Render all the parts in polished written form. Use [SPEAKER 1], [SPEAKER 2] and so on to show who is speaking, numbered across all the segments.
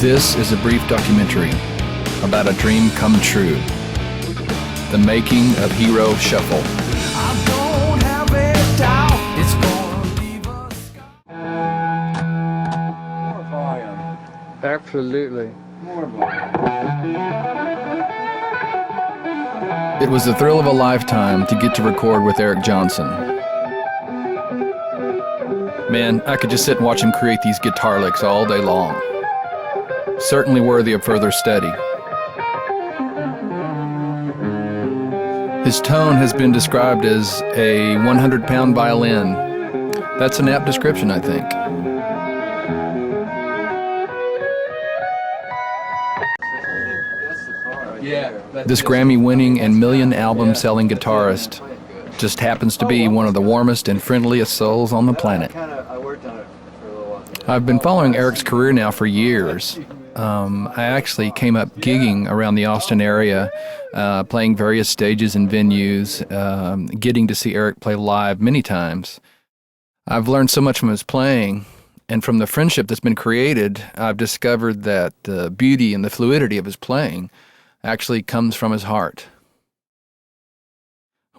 [SPEAKER 1] This is a brief documentary about a dream come true. The making of Hero Shuffle. I don't have a doubt it's gonna leave us.
[SPEAKER 2] More volume.
[SPEAKER 3] Absolutely.
[SPEAKER 2] More volume.
[SPEAKER 1] It was the thrill of a lifetime to get to record with Eric Johnson. Man, I could just sit and watch him create these guitar licks all day long. Certainly worthy of further study. His tone has been described as a 100-pound violin. That's an apt description, I think. This Grammy-winning and million-album-selling guitarist just happens to be one of the warmest and friendliest souls on the planet. I've been following Eric's career now for years. I actually came up gigging around the Austin area, playing various stages and venues, getting to see Eric play live many times. I've learned so much from his playing, and from the friendship that's been created, I've discovered that the beauty and the fluidity of his playing actually comes from his heart.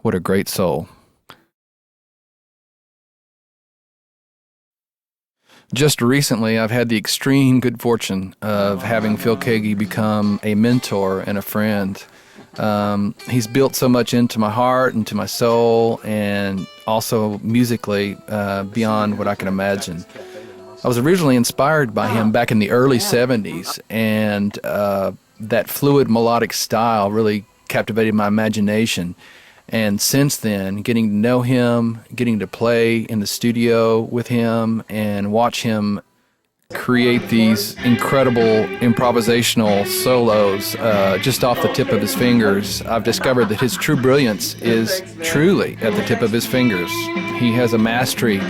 [SPEAKER 1] What a great soul. Just recently, I've had the extreme good fortune of having Phil Keaggy become a mentor and a friend. He's built so much into my heart and to my soul, and also musically beyond what I can imagine. I was originally inspired by him back in the early 70s, and that fluid melodic style really captivated my imagination. And since then, getting to know him, getting to play in the studio with him and watch him create these incredible improvisational solos just off the tip of his fingers, I've discovered that his true brilliance is truly at the tip of his fingers. He has a mastery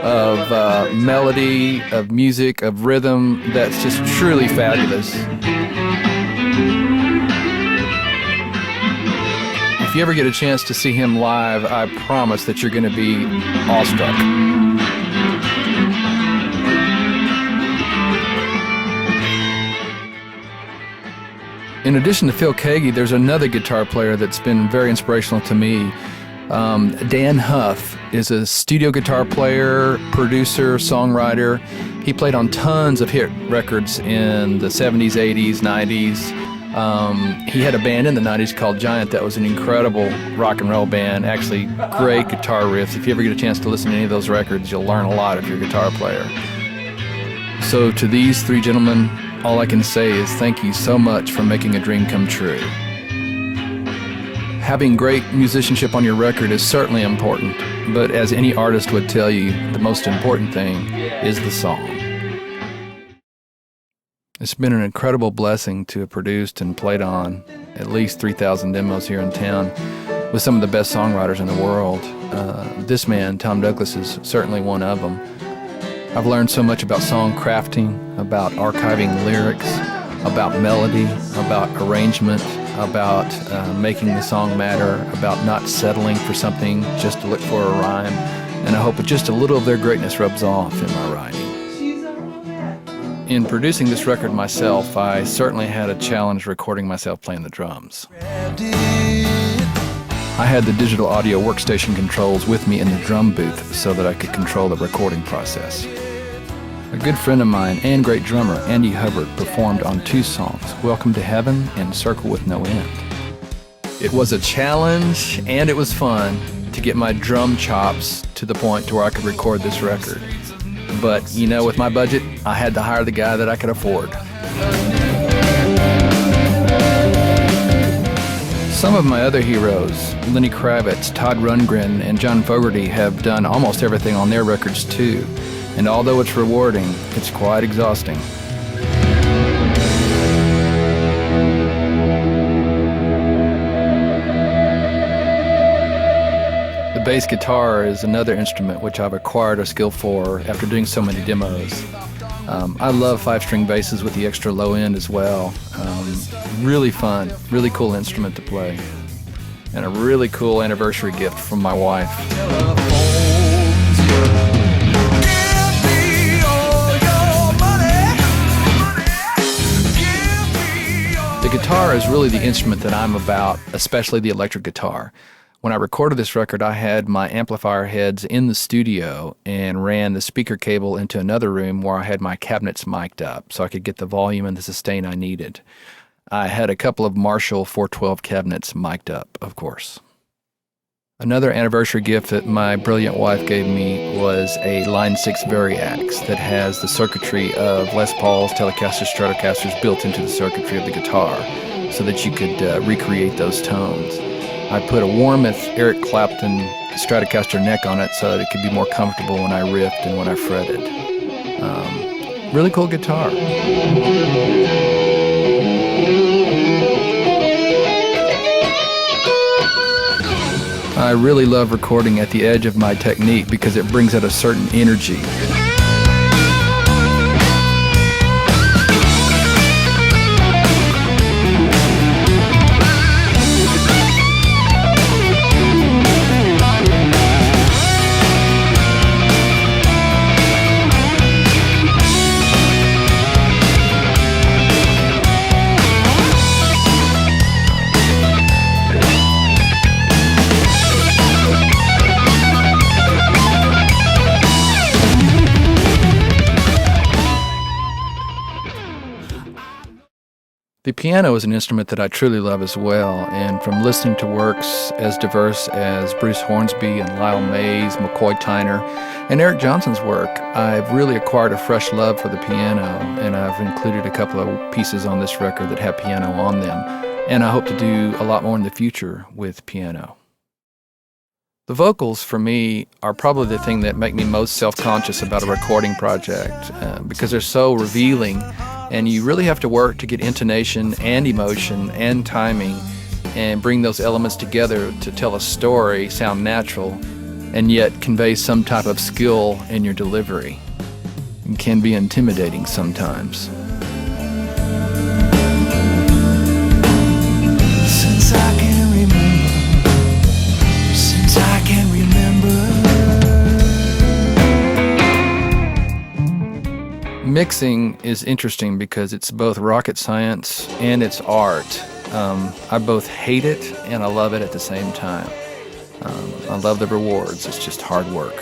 [SPEAKER 1] of melody, of music, of rhythm that's just truly fabulous. If you ever get a chance to see him live, I promise that you're going to be awestruck. In addition to Phil Keaggy, there's another guitar player that's been very inspirational to me. Dann Huff is a studio guitar player, producer, songwriter. He played on tons of hit records in the 70s, 80s, 90s. He had a band in the 90s called Giant that was an incredible rock and roll band, actually great guitar riffs. If you ever get a chance to listen to any of those records, you'll learn a lot if you're a guitar player. So to these three gentlemen, all I can say is thank you so much for making a dream come true. Having great musicianship on your record is certainly important, but as any artist would tell you, the most important thing is the song. It's been an incredible blessing to have produced and played on at least 3,000 demos here in town with some of the best songwriters in the world. This man, Tom Douglas, is certainly one of them. I've learned so much about song crafting, about archiving lyrics, about melody, about arrangement, about making the song matter, about not settling for something just to look for a rhyme. And I hope that just a little of their greatness rubs off in my writing. In producing this record myself, I certainly had a challenge recording myself playing the drums. I had the digital audio workstation controls with me in the drum booth so that I could control the recording process. A good friend of mine and great drummer, Andy Hubbard, performed on two songs, Welcome to Heaven and Circle with No End. It was a challenge and it was fun to get my drum chops to the point to where I could record this record. But, you know, with my budget, I had to hire the guy that I could afford. Some of my other heroes, Lenny Kravitz, Todd Rundgren, and John Fogerty, have done almost everything on their records too. And although it's rewarding, it's quite exhausting. The bass guitar is another instrument which I've acquired a skill for after doing so many demos. I love 5-string basses with the extra low end as well. Really fun, really cool instrument to play. And a really cool anniversary gift from my wife. guitar is really the instrument that I'm about, especially the electric guitar. When I recorded this record, I had my amplifier heads in the studio and ran the speaker cable into another room where I had my cabinets mic'd up so I could get the volume and the sustain I needed. I had a couple of Marshall 412 cabinets mic'd up, of course. Another anniversary gift that my brilliant wife gave me was a Line 6 Variax that has the circuitry of Les Pauls, Telecasters, Stratocasters built into the circuitry of the guitar so that you could recreate those tones. I put a Warmoth Eric Clapton Stratocaster neck on it so that it could be more comfortable when I riffed and when I fretted. Really cool guitar. I really love recording at the edge of my technique because it brings out a certain energy. The piano is an instrument that I truly love as well, and from listening to works as diverse as Bruce Hornsby and Lyle Mays, McCoy Tyner, and Eric Johnson's work, I've really acquired a fresh love for the piano, and I've included a couple of pieces on this record that have piano on them, and I hope to do a lot more in the future with piano. The vocals, for me, are probably the thing that make me most self-conscious about a recording project because they're so revealing, and you really have to work to get intonation and emotion and timing and bring those elements together to tell a story, sound natural, and yet convey some type of skill in your delivery. It can be intimidating sometimes.
[SPEAKER 3] Since I can remember, since I can remember.
[SPEAKER 1] Mixing is interesting because it's both rocket science and it's art. I both hate it and I love it at the same time. I love the rewards. It's just hard work.